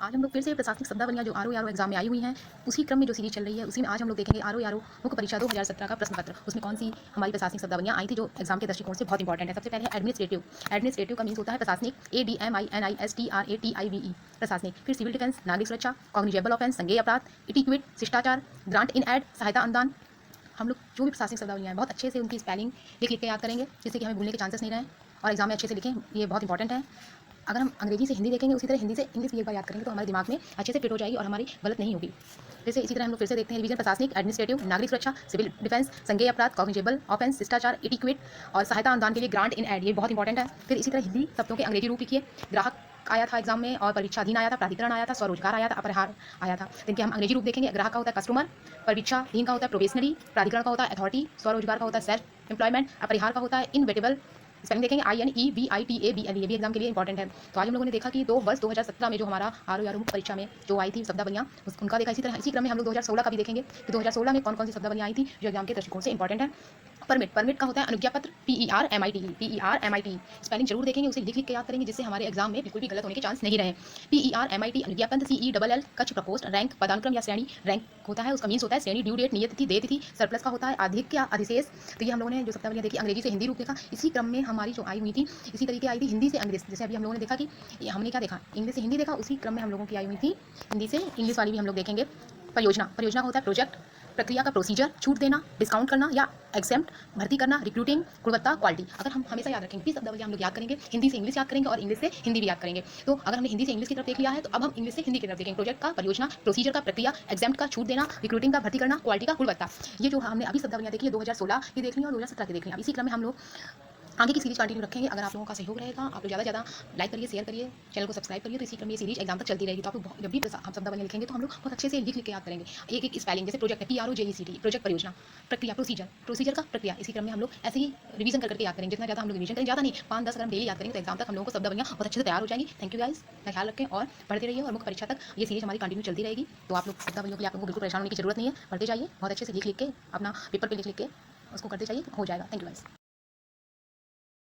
आज हम लोग फिर से प्रशासनिक शब्दावलियाँ जो आरओ एग्जाम में आई हुई हैं, उसी क्रम में जो सीरीज चल रही है, उसी में आज हम लोग देखेंगे आरओ मुख्य परीक्षा 2017 का प्रश्न पत्र। उसमें कौन सी हमारी प्रशासनिक शब्दावलियाँ आई थी जो एग्जाम के दृष्टिकोण से बहुत इंपॉर्टेंट है। सबसे पहले है एडमिनिस्ट्रेटिव। एडमिनिस्ट्रेटिव का मीन्स होता है प्रशासनिक, ADMINISTRATIVE प्रशासनिक। फिर सिविल डिफेंस, नागरिक सुरक्षा, कॉग्निजेबल ऑफेंस संज्ञेय अपराध, इटिक्विट शिष्टाचार, ग्रांट इन एड सहायता अनुदान। हम लोग जो भी प्रशासनिक शब्दावलियाँ हैं बहुत अच्छे से उनकी स्पेलिंग लिख के याद करेंगे, जिससे कि हमें भूलने के चांसेस नहीं रहें और एग्जाम में अच्छे से लिखें। ये बहुत इंपॉर्टेंट है। अगर हम अंग्रेजी से हिंदी देखेंगे, उसी तरह हिंदी से इंग्लिश भी एक बार याद करेंगे तो हमारे दिमाग में अच्छे से फिट हो जाएगी और हमारी गलत नहीं होगी। जैसे इसी तरह हम लोग फिर से देखते हैं रिवीजन। प्रशासनिक, एडमिनिस्ट्रेटिव, नागरिक सुरक्षा, सिविल डिफेंस, संज्ञेय अपराध, कॉग्निजेबल ऑफेंस, शिष्टाचार, इटिक्विट और सहायता अनुदान के लिए ग्रांट इन एड, ये बहुत इंपॉर्टेंट है। फिर इसी तरह हिंदी शब्दों के अंग्रेजी रूप लिखिए। ग्राहक आया था एग्जाम में, और परीक्षाधीन आया था, प्राधिकरण आया था, स्वरोजगार आया था, अपरिहार आया था। इनके हम अंग्रेजी रूप देखेंगे। ग्राहक का होता है कस्टमर, परीक्षाधीन का होता है प्रोबेशनरी, प्राधिकरण का होता है अथॉरिटी, स्वरोजगार का होता है सेल्फ एम्प्लॉयमेंट, अपरिहार का होता है इनवेटेबल। स्पेलिंग देखेंगे INEVITABLE, ये भी एग्जाम के लिए इंपॉर्टेंट है। तो आज हम लोगों ने देखा कि 2017 में जो हमारा आरओ परीक्षा में जो आई थी शब्दावलियाँ, उनका देखा। इसी तरह इसी क्रम में हम लोग 2016 का भी देखेंगे कि 2016 में कौन कौन सी शब्दावलियाँ आई थी जो एग्जाम के दृष्टिकोण से इंपॉर्टेंट है। परमिट का होता है अनुज्ञा पत्र, PERMIT स्पेलिंग जरूर देखेंगे, उसे लिख के याद करेंगे, जिससे हमारे एग्जाम में बिल्कुल भी गलत होने के चांस नहीं रहे। PERMIT अनुज्ञा पत्र, CELL कक्ष प्रकोष्ठ, रैंक पदानुक्रम या श्रेणी, रैंक होता है उसका मीन्स होता है श्रेणी, ड्यू डेट नियत तिथि, देय तिथि, सरप्लस का होता है अधिक या अधिशेष। तो ये हम लोगों ने जो शब्दावलियाँ देखी अंग्रेजी से हिंदी रूप देखा। इसी क्रम में हमारी जो आई हुई थी इसी तरीके आई थी हिंदी से इंग्लिश। जैसे अभी हम लोगों ने देखा कि हमने क्या देखा, इंग्लिश से हिंदी देखा, उसी क्रम में हम लोगों की आई हुई थी हिंदी से इंग्लिश वाली भी हम लोग देखेंगे। परियोजना होता है प्रोजेक्ट, प्रक्रिया का प्रोसीजर, छूट देना, डिस्काउंट करना या एग्जेम्प्ट, भर्ती करना, रिक्रूटिंग, गुणवत्ता, क्वालिटी। अगर हम हमेशा याद रखेंगे, शब्दावलियाँ हम लोग याद करेंगे, हिंदी से इंग्लिश याद करेंगे और इंग्लिश से हिंदी भी याद करेंगे। तो अगर हमने हिंदी से इंग्लिश की तरफ देख लिया है तो अब हम इंग्लिश से हिंदी की तरफ देखेंगे। प्रोजेक्ट का, परियोजना, प्रोसीजर का, प्रक्रिया, एग्जेम्प्ट का, छूट देना, रिक्रूटिंग का, भर्ती करना, क्वालिटी का, गुणवत्ता। ये जो हमने अभी शब्दावलियाँ देखी है 2016 की देख ली और 2017 की देख ली। अब इसी क्रम में हम लोग आगे की सीरीज कंटिन्यू रखेंगे। अगर आप लोगों का सहयोग रहेगा, आप लोग ज़्यादा लाइक करिए, शेयर करिए, चैनल को सब्सक्राइब करिए, तो इसी क्रम में ये सीरीज एग्जाम तक चलती रहेगी। तो आप लोग जब भी हम शब्दावलियाँ लिखेंगे तो हम लोग बहुत अच्छे से लिख के याद करेंगे। एक एक स्पेलिंग, जैसे प्रोजेक्ट है PROJECT, प्रोजेक्ट परियोजना, प्रक्रिया प्रोसीजर का प्रक्रिया। इसी क्रम में हम लोग ऐसे ही रिवीजन करके याद करेंगे। जितना ज़्यादा हम लोग रिवीजन करेंगे, ज़्यादा नहीं 5-10 अगर हम डेली याद करेंगे तो एग्जाम तक हम लोगों को शब्दावलियाँ बहुत अच्छे से तैयार हो जाएंगी। थैंक यू गाइस, अपना ख्याल रखें और पढ़ते रहिए, और मुख्य परीक्षा तक ये सीरीज हमारी कंटिन्यू चलती रहेगी। तो आप लोग शब्दावलियों के लिए आप लोगों को बिल्कुल परेशान होने की जरूरत नहीं है। पढ़ते जाइए, बहुत अच्छे से लिख के अपना पेपर पर लिख के उसको करते जाइए, हो जाएगा। Thank you guys.